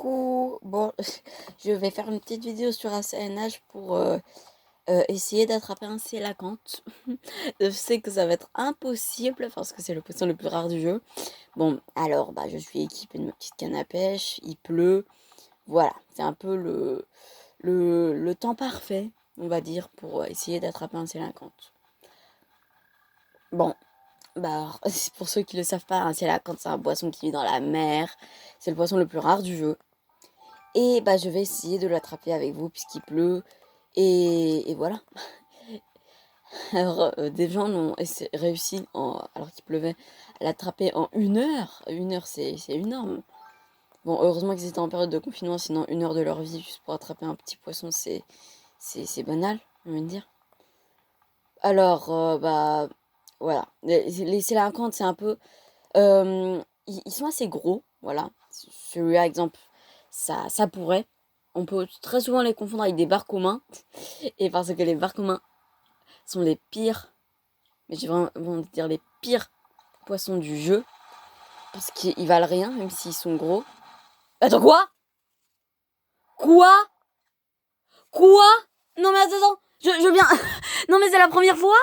Coucou! Bon, je vais faire une petite vidéo sur ACNH pour essayer d'attraper un sélacanthe. Je sais que ça va être impossible parce que c'est le poisson le plus rare du jeu. Bon, alors, bah, je suis équipée de ma petite canne à pêche, il pleut. Voilà, c'est un peu le temps parfait, on va dire, pour essayer d'attraper un sélacanthe. Bon, bah, pour ceux qui ne le savent pas, un sélacanthe, c'est un poisson qui vit dans la mer. C'est le poisson le plus rare du jeu. Et bah, je vais essayer de l'attraper avec vous puisqu'il pleut. Et voilà. Alors, des gens ont réussi, alors qu'il pleuvait, à l'attraper en 1 heure. 1 heure, c'est énorme. Bon, heureusement qu'ils étaient en période de confinement, sinon 1 heure de leur vie juste pour attraper un petit poisson, c'est banal, on va dire. Alors, bah, voilà. Les sélacantes, c'est un peu... ils sont assez gros, voilà. Celui-là, exemple, ça pourrait. On peut très souvent les confondre avec des barcomins. Et parce que les barcomins sont les pires, mais j'ai vraiment envie de dire les pires poissons du jeu. Parce qu'ils valent rien, même s'ils sont gros. Attends, quoi? Quoi? Quoi? Non mais attends, je viens... Non mais c'est la première fois?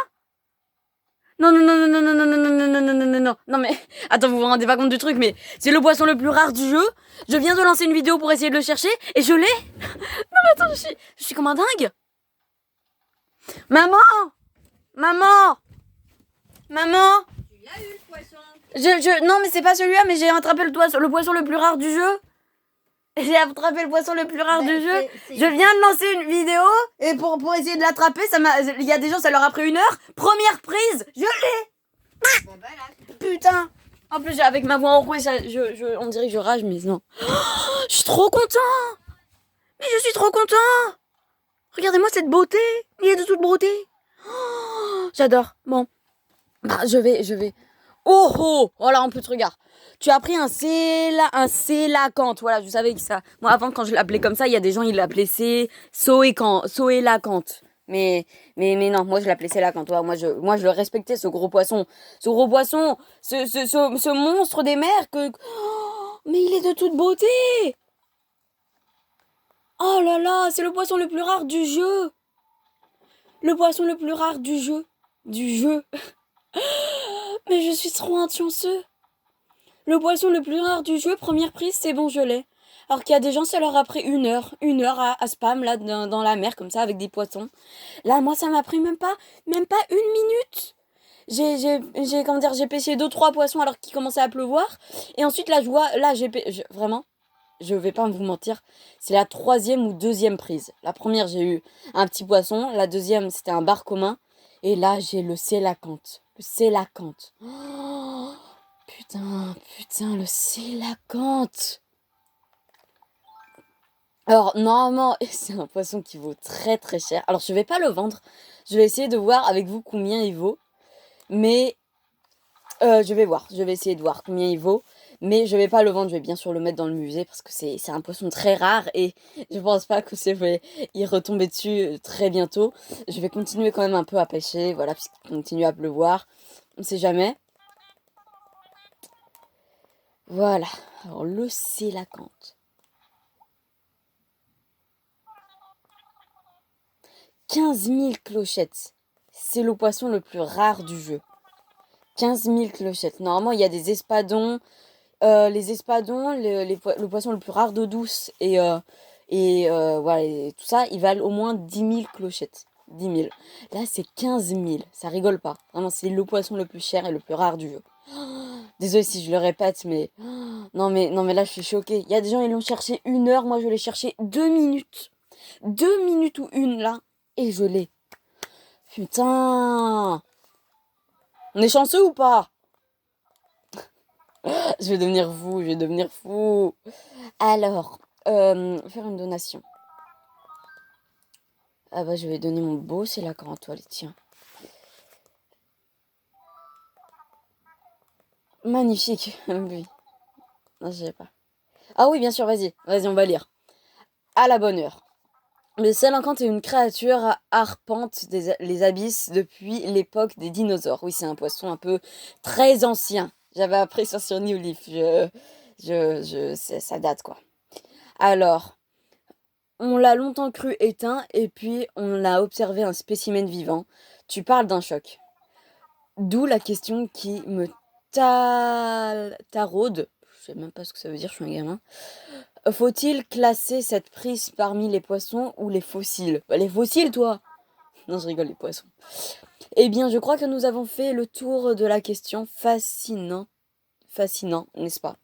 Non, non, non, non, non, non, non, non, non, non, non, non, non, non, non, mais attends, vous vous rendez pas compte du truc, mais c'est le poisson le plus rare du jeu. Je viens de lancer une vidéo pour essayer de le chercher et je l'ai. Non, mais attends, je suis comme un dingue. Maman! Maman! Maman! Tu l'as eu le poisson. Non, mais c'est pas celui-là, mais j'ai attrapé le poisson le plus rare du jeu. J'ai attrapé le poisson le plus rare du jeu. Je viens de lancer une vidéo et pour essayer de l'attraper, il y a des gens, ça leur a pris 1 heure. Première prise, je l'ai. Bon bah là. Putain. En plus, avec ma voix enrouée, on dirait que je rage, mais non. Oh, je suis trop content. Mais je suis trop content. Regardez-moi cette beauté. Il est de toute beauté. Oh, j'adore. Bon, bah, je vais. Oh oh. Voilà, en plus, regarde. Tu as pris un sélacanthe. Voilà, je savais que ça. Moi, avant, quand je l'appelais comme ça, il y a des gens, ils l'appelaient soélacanthe. Mais non, moi je l'appelais sélacanthe. Ouais, moi je le respectais, ce gros poisson. Ce gros poisson, ce monstre des mers que. Oh, mais il est de toute beauté! Oh là là, c'est le poisson le plus rare du jeu! Le poisson le plus rare du jeu. Du jeu. Mais je suis trop un chanceux. Le poisson le plus rare du jeu, première prise, c'est bon, je l'ai. Alors qu'il y a des gens, ça leur a pris 1 heure à spam là dans la mer comme ça avec des poissons. Là, moi, ça m'a pris même pas 1 minute. Comment dire, j'ai pêché 2-3 poissons alors qu'il commençait à pleuvoir. Et ensuite, là, je vois, là, vraiment, je vais pas vous mentir, c'est la 3e ou 2e prise. La première, j'ai eu un petit poisson. La deuxième, c'était un bar commun. Et là, j'ai le sélacanthe. Le sélacanthe. Oh, putain, le sélacanthe. Alors, normalement, c'est un poisson qui vaut très très cher. Alors, je vais pas le vendre. Je vais essayer de voir avec vous combien il vaut. Mais je vais voir. Je vais essayer de voir combien il vaut. Mais je vais pas le vendre. Je vais bien sûr le mettre dans le musée parce que c'est un poisson très rare. Et je pense pas que je vais y retomber dessus très bientôt. Je vais continuer quand même un peu à pêcher. Voilà, puisqu'il continue à pleuvoir. On sait jamais. Voilà. Alors, le sélacanthe. 15 000 clochettes. C'est le poisson le plus rare du jeu. 15 000 clochettes. Normalement, il y a des espadons. Les espadons, le poisson le plus rare d'eau douce voilà, et tout ça, ils valent au moins 10 000 clochettes. 10 000. Là, c'est 15 000. Ça rigole pas. Vraiment, c'est le poisson le plus cher et le plus rare du jeu. Désolée si je le répète, mais... non, mais là, je suis choquée. Il y a des gens, ils l'ont cherché 1 heure. Moi, je l'ai cherché 2 minutes. 2 minutes ou une, là. Et je l'ai. Putain! On est chanceux ou pas? Je vais devenir fou, je vais devenir fou. Alors, faire une donation. Ah bah, je vais donner mon beau, c'est la grande toile, tiens. Magnifique, oui. Non, je sais pas. Ah oui, bien sûr, vas-y, on va lire. À la bonne heure. Le Sélacanthe est une créature arpente les abysses depuis l'époque des dinosaures. Oui, c'est un poisson un peu très ancien. J'avais appris ça sur New Leaf. Ça date, quoi. Alors, on l'a longtemps cru éteint et puis on a observé un spécimen vivant. Tu parles d'un choc. D'où la question qui me taraude. Je sais même pas ce que ça veut dire, je suis un gamin. Faut-il classer cette prise parmi les poissons ou les fossiles? Bah, les fossiles, toi! Non, je rigole, les poissons. Eh bien, je crois que nous avons fait le tour de la question. Fascinant. Fascinant, n'est-ce pas?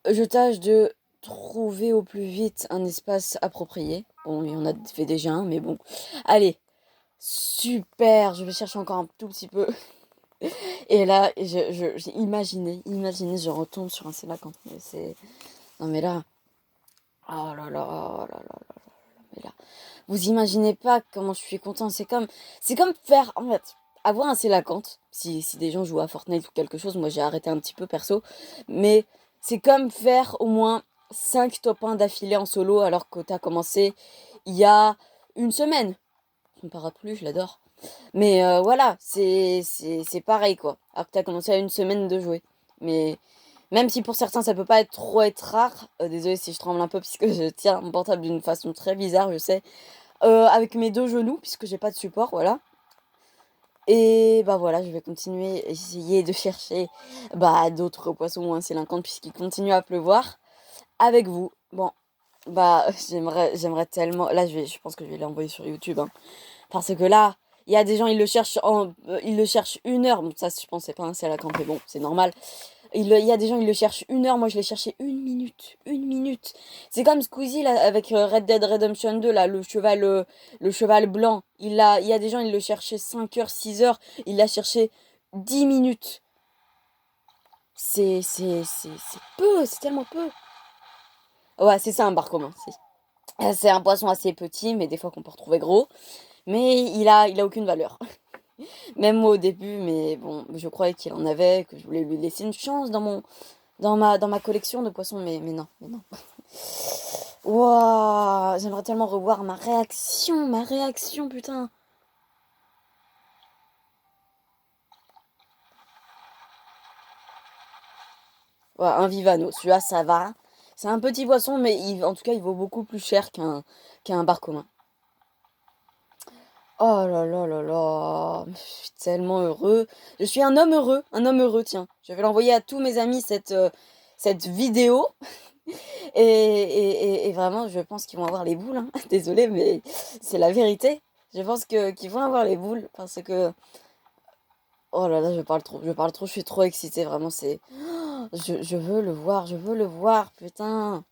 Je tâche de trouver au plus vite un espace approprié. Bon, il y en a fait déjà un, mais bon. Allez, super, je vais chercher encore un tout petit peu. Et là, j'ai imaginé, je retombe sur un Célacanthe. Mais c'est... Non mais là... Oh là là, oh là là là là. Mais là, vous imaginez pas comment je suis content. C'est comme faire, en fait, avoir un Célacanthe. Si des gens jouent à Fortnite ou quelque chose, moi j'ai arrêté un petit peu perso. Mais c'est comme faire au moins 5 top 1 d'affilée en solo alors que t'as commencé il y a une semaine. Son parapluie, je l'adore. Mais voilà, c'est pareil quoi. Alors que t'as commencé à une semaine de jouer. Mais même si pour certains ça peut pas être trop être rare, désolé si je tremble un peu puisque je tiens mon portable d'une façon très bizarre, je sais. Avec mes deux genoux, puisque j'ai pas de support, voilà. Et bah voilà, je vais continuer, essayer de chercher bah, d'autres poissons moins délinquants puisqu'il continue à pleuvoir avec vous. Bon, bah j'aimerais tellement. Là, je pense que je vais l'envoyer sur YouTube, hein. Parce que là, il y a des gens, ils le cherchent 1 heure. Bon, ça, je pense, c'est pas un seul à camper. Bon, c'est normal. Il y a des gens, ils le cherchent 1 heure. Moi, je l'ai cherché 1 minute. 1 minute. C'est comme Squeezie, là, avec Red Dead Redemption 2, là, le cheval blanc. Il y a des gens, ils le cherchaient 5 heures, 6 heures. Il l'a cherché 10 minutes. C'est peu, c'est tellement peu. Ouais, c'est ça, un bar commun. C'est un poisson assez petit, mais des fois qu'on peut retrouver gros. Mais il a aucune valeur. Même moi au début, mais bon, je croyais qu'il en avait, que je voulais lui laisser une chance dans ma collection de poissons, mais non, mais non. Waouh, j'aimerais tellement revoir ma réaction, putain. Ouais, un Vivano, celui-là, ça va. C'est un petit poisson, mais en tout cas, il vaut beaucoup plus cher qu'un bar commun. Oh là là là là, je suis tellement heureux. Je suis un homme heureux, tiens. Je vais l'envoyer à tous mes amis cette vidéo. Et vraiment, je pense qu'ils vont avoir les boules, hein. Désolée, mais c'est la vérité. Je pense qu'ils vont avoir les boules parce que... Oh là là, je parle trop, je suis trop excitée, vraiment, c'est... Je veux le voir, je veux le voir, putain.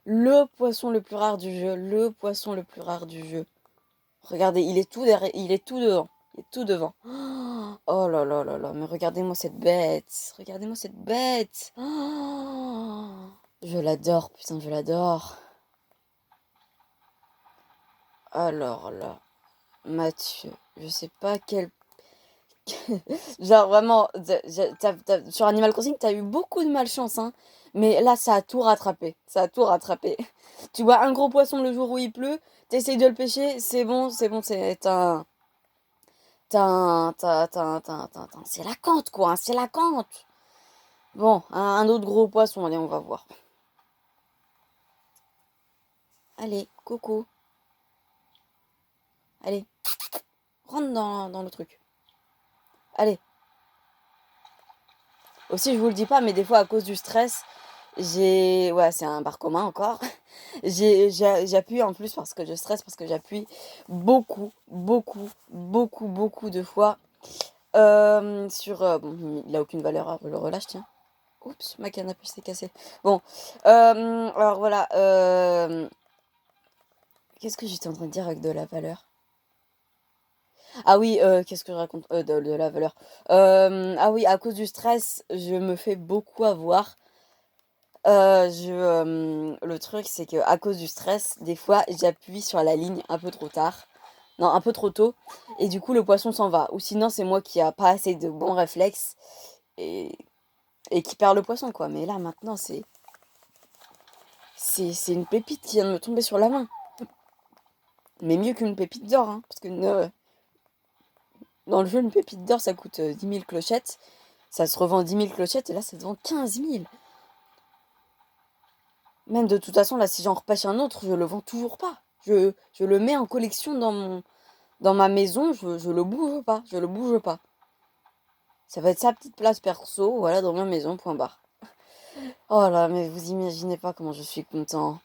Le poisson le plus rare du jeu, le poisson le plus rare du jeu. Regardez, il est tout derrière, il est tout devant, il est tout devant. Oh là là là là, mais regardez-moi cette bête, regardez-moi cette bête. Je l'adore, putain, je l'adore. Alors là, Mathieu, je sais pas quel... Genre vraiment, sur Animal Crossing, t'as eu beaucoup de malchance, hein. Mais là, ça a tout rattrapé. Ça a tout rattrapé. Tu vois un gros poisson le jour où il pleut, t'essayes de le pêcher, c'est bon, c'est la cante, quoi, hein, c'est la cante. Bon, un autre gros poisson, allez, on va voir. Allez, coco, allez, rentre dans le truc. Allez. Aussi, je vous le dis pas, mais des fois, à cause du stress, Ouais, c'est un bar commun encore. J'appuie en plus parce que je stresse, parce que j'appuie beaucoup, beaucoup, beaucoup, beaucoup de fois sur... bon, il a aucune valeur, hein, je le relâche, tiens. Oups, ma canne à puce s'est cassée. Bon, alors voilà. Qu'est-ce que j'étais en train de dire avec de la valeur? Ah oui, qu'est-ce que je raconte? De la valeur. Ah oui, à cause du stress, je me fais beaucoup avoir. Le truc, c'est que à cause du stress, des fois, j'appuie sur la ligne un peu trop tard. Non, un peu trop tôt. Et du coup, le poisson s'en va. Ou sinon, c'est moi qui a pas assez de bons réflexes et, et qui perd le poisson, quoi. Mais là, maintenant, c'est une pépite qui vient de me tomber sur la main. Mais mieux qu'une pépite d'or, hein. Parce que dans le jeu, une pépite d'or, ça coûte 10 000 clochettes. Ça se revend 10 000 clochettes et là, ça se vend 15 000. Même de toute façon, là, si j'en repêche un autre, je le vends toujours pas. Je le mets en collection dans ma maison, je le bouge pas, je le bouge pas. Ça va être sa petite place perso, voilà, dans ma maison, point barre. Oh là, mais vous imaginez pas comment je suis content.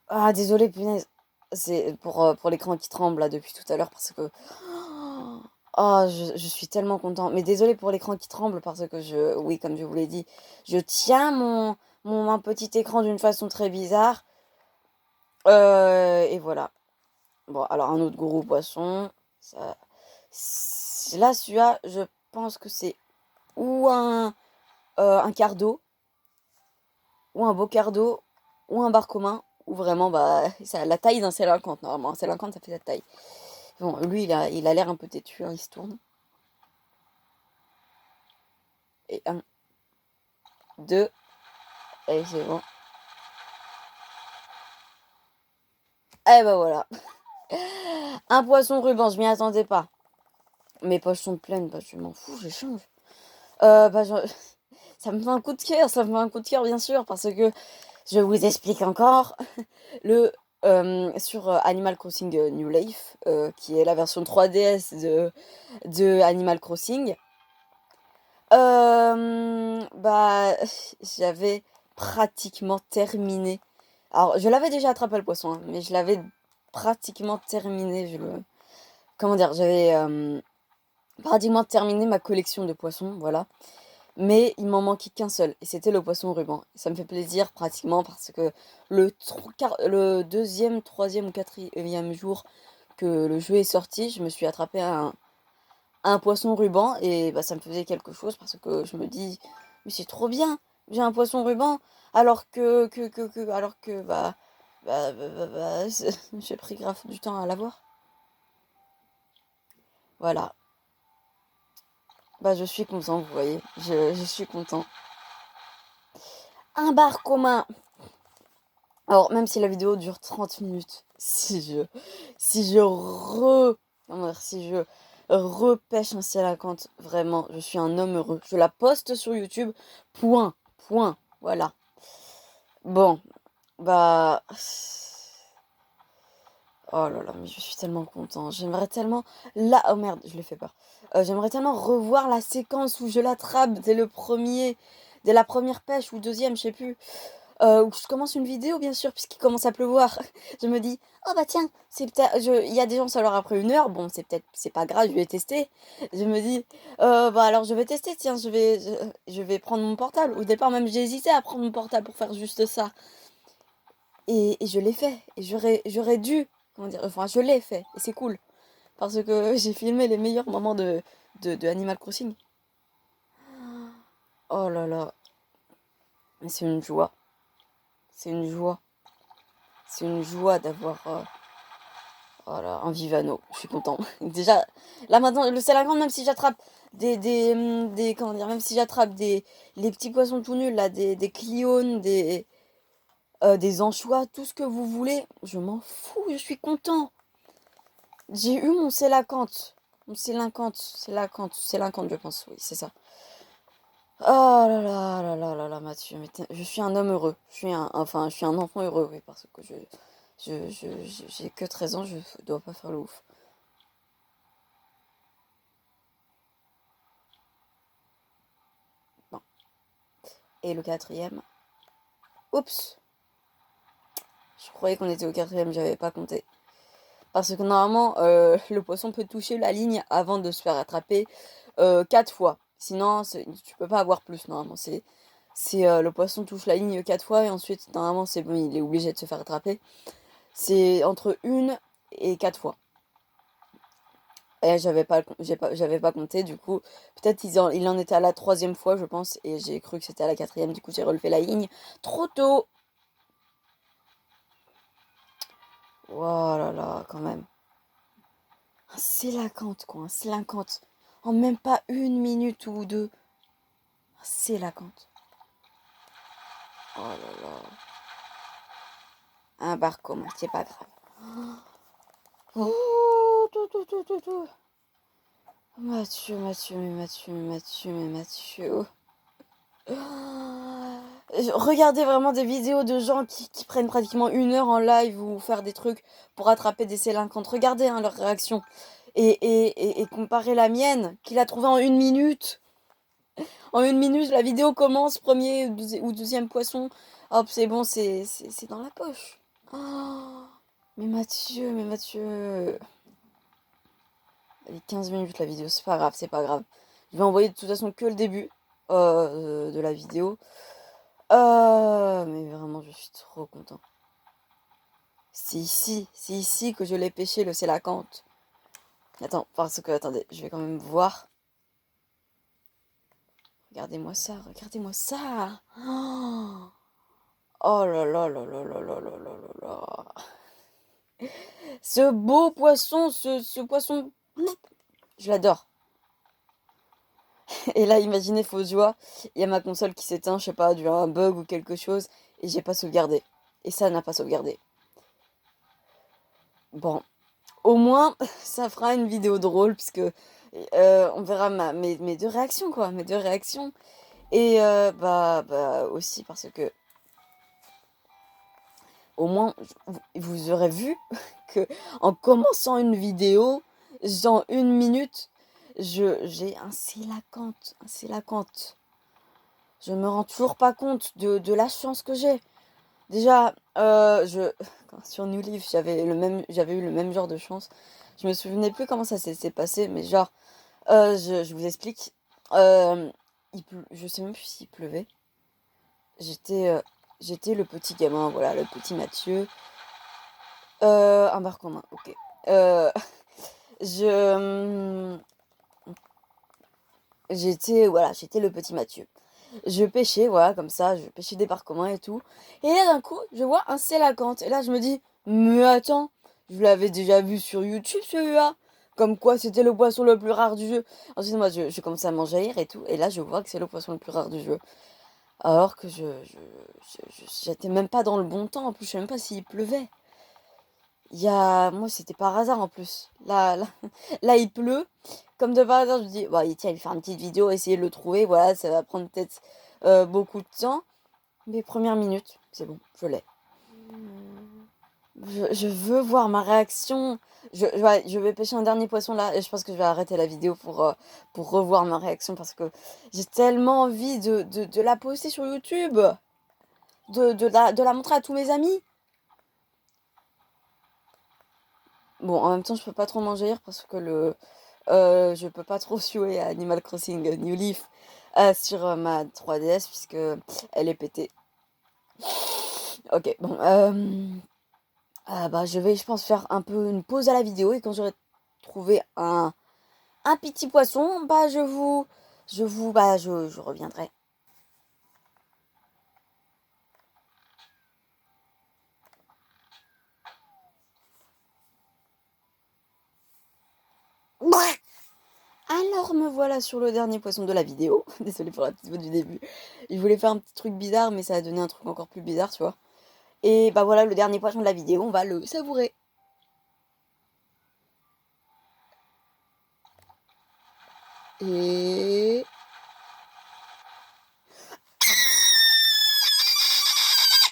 Ah, désolé, punaise. C'est pour l'écran qui tremble, là, depuis tout à l'heure, parce que... Oh, je suis tellement content. Mais désolé pour l'écran qui tremble, parce que oui, comme je vous l'ai dit, je tiens mon petit écran d'une façon très bizarre. Et voilà. Bon, alors un autre gros poisson. Ça... Là, celui-là, je pense que c'est ou un cardo, ou un beau cardo, ou un bar commun, ou vraiment, bah, ça, la taille d'un C50, normalement. Un C50, ça fait cette taille. Bon, lui, il a l'air un peu têtu, hein, il se tourne. Et un, deux, et c'est bon. Et bah voilà. Un poisson ruban, je m'y attendais pas. Mes poches sont pleines, bah je m'en fous, j'échange. Bah ça me fait un coup de cœur, ça me fait un coup de cœur bien sûr, parce que je vous explique encore. Sur Animal Crossing New Leaf, qui est la version 3DS de Animal Crossing, bah, j'avais pratiquement terminé. Alors, je l'avais déjà attrapé le poisson, hein, mais je l'avais pratiquement terminé. Comment dire, j'avais pratiquement terminé ma collection de poissons, voilà. Mais il m'en manquait qu'un seul, et c'était le poisson ruban. Ça me fait plaisir pratiquement parce que le deuxième, troisième ou quatrième jour que le jeu est sorti, je me suis attrapé un poisson ruban et bah, ça me faisait quelque chose parce que je me dis, mais c'est trop bien, j'ai un poisson ruban, alors que j'ai pris grave du temps à l'avoir. Voilà, bah je suis content, vous voyez, je suis content. Un bar commun. Alors, même si la vidéo dure 30 minutes, si je comment dire, si je repêche un Célacanthe, vraiment, je suis un homme heureux. Je la poste sur YouTube, point, point, voilà. Bon, bah... Oh là là, mais je suis tellement content. J'aimerais tellement... Là, oh merde, je l'ai fait peur. J'aimerais tellement revoir la séquence où je l'attrape dès la première pêche ou deuxième, je sais plus. Où je commence une vidéo, bien sûr, puisqu'il commence à pleuvoir. Je me dis, oh bah tiens, c'est peut-être. Il y a des gens, ça leur a pris 1 heure. Bon, c'est pas grave, je vais tester. Je me dis, bah alors je vais tester, tiens, je vais prendre mon portable. Au départ, même, j'ai hésité à prendre mon portable pour faire juste ça. Et je l'ai fait. Et j'aurais dû. Comment dire? Enfin, je l'ai fait. Et c'est cool. Parce que j'ai filmé les meilleurs moments de Animal Crossing. Oh là là. Mais c'est une joie. C'est une joie. C'est une joie d'avoir. Voilà, un Vivano, je suis content. Déjà, là maintenant, le Salagram, même si j'attrape comment dire, même si j'attrape les petits poissons tout nuls, là, des cliones, des anchois, tout ce que vous voulez, je m'en fous, je suis content. J'ai eu mon Sélacanthe. Mon Sélacanthe, je pense, oui, c'est ça. Oh là là là là là là, Mathieu, mais je suis un homme heureux. Je suis un enfant heureux, oui, parce que j'ai que 13 ans, je dois pas faire le ouf. Bon. Et le quatrième. Oups, je croyais qu'on était au quatrième, j'avais pas compté. Parce que normalement, le poisson peut toucher la ligne avant de se faire attraper 4 fois. Sinon, tu peux pas avoir plus normalement. Le poisson touche la ligne 4 fois et ensuite, normalement, c'est bon, il est obligé de se faire attraper. C'est entre 1 et 4 fois. Et j'avais pas compté, du coup, peut-être il en était à la troisième fois, je pense, et j'ai cru que c'était à la quatrième, du coup, j'ai relevé la ligne trop tôt. Oh là là, quand même. Un Célacanthe, quoi, un Célacanthe. En même pas 1 minute ou deux. Un Célacanthe. Oh là là. Un bar commun, c'est pas grave. Oh, tout, tout, tout, tout, tout. Mathieu, Mathieu, mais Mathieu, mais Mathieu, mais Mathieu. Regardez vraiment des vidéos de gens qui prennent pratiquement 1 heure en live ou faire des trucs pour attraper des sélinquantes. Regardez hein, leurs réactions. Et comparez la mienne, qu'il a trouvé en 1 minute. En 1 minute, la vidéo commence, premier ou deuxième poisson. Hop, c'est bon, c'est dans la poche. Oh, mais Mathieu. Elle est 15 minutes la vidéo, c'est pas grave, c'est pas grave. Je vais envoyer de toute façon que le début de la vidéo. Mais vraiment, je suis trop content. C'est ici que je l'ai pêché, le sélacanthe. Attends, parce que, attendez, je vais quand même voir. Regardez-moi ça, regardez-moi ça. Oh là là là là là là là là là là. Ce beau poisson, ce poisson, je l'adore. Et là, imaginez, fausse joie, il y a ma console qui s'éteint, je sais pas, dû à un bug ou quelque chose, et j'ai pas sauvegardé. Et ça n'a pas sauvegardé. Bon, au moins, ça fera une vidéo drôle, puisque on verra mes deux réactions, quoi, mes deux réactions. Et bah aussi parce que, au moins, vous aurez vu que en commençant une vidéo, dans 1 minute, j'ai un sélacanthe, un sélacanthe. Je me rends toujours pas compte de la chance que j'ai. Déjà, sur New Leaf, j'avais eu le même genre de chance. Je me souvenais plus comment ça s'est passé, mais genre, je vous explique. Euh, je sais même plus s'il pleuvait. J'étais, euh, j'étais le petit gamin, voilà, le petit Mathieu. Un bar commun, ok. Euh, je, j'étais le petit Mathieu. Je pêchais, voilà, comme ça, je pêchais des parcs communs et tout. Et là, d'un coup, je vois un sélacanthe. Et là, je me dis, mais attends, je l'avais déjà vu sur YouTube, celui-là. Comme quoi, c'était le poisson le plus rare du jeu. Ensuite, moi, je commençais à m'enjaillir et tout. Et là, je vois que c'est le poisson le plus rare du jeu. Alors que j'étais même pas dans le bon temps. En plus, je sais même pas s'il pleuvait. Moi, c'était par hasard en plus. Là, il pleut. Comme de par hasard, je me dis, bon, tiens, il va faire une petite vidéo, essayer de le trouver. Voilà, ça va prendre peut-être beaucoup de temps. Mais première minute, c'est bon, je l'ai. Je veux voir ma réaction. Ouais, je vais pêcher un dernier poisson là et je pense que je vais arrêter la vidéo pour revoir ma réaction parce que j'ai tellement envie de la poster sur YouTube, de la montrer à tous mes amis. Bon, en même temps, je peux pas trop manger parce que je peux pas trop jouer à Animal Crossing New Leaf sur ma 3DS puisque elle est pétée. Ok, bon. Bah, je pense, faire un peu une pause à la vidéo et quand j'aurai trouvé un petit poisson, bah, je reviendrai. Alors me voilà sur le dernier poisson de la vidéo. Désolée pour la petite voix du début. Je voulais faire un petit truc bizarre, mais ça a donné un truc encore plus bizarre, tu vois. Et bah voilà, le dernier poisson de la vidéo, on va le savourer. Et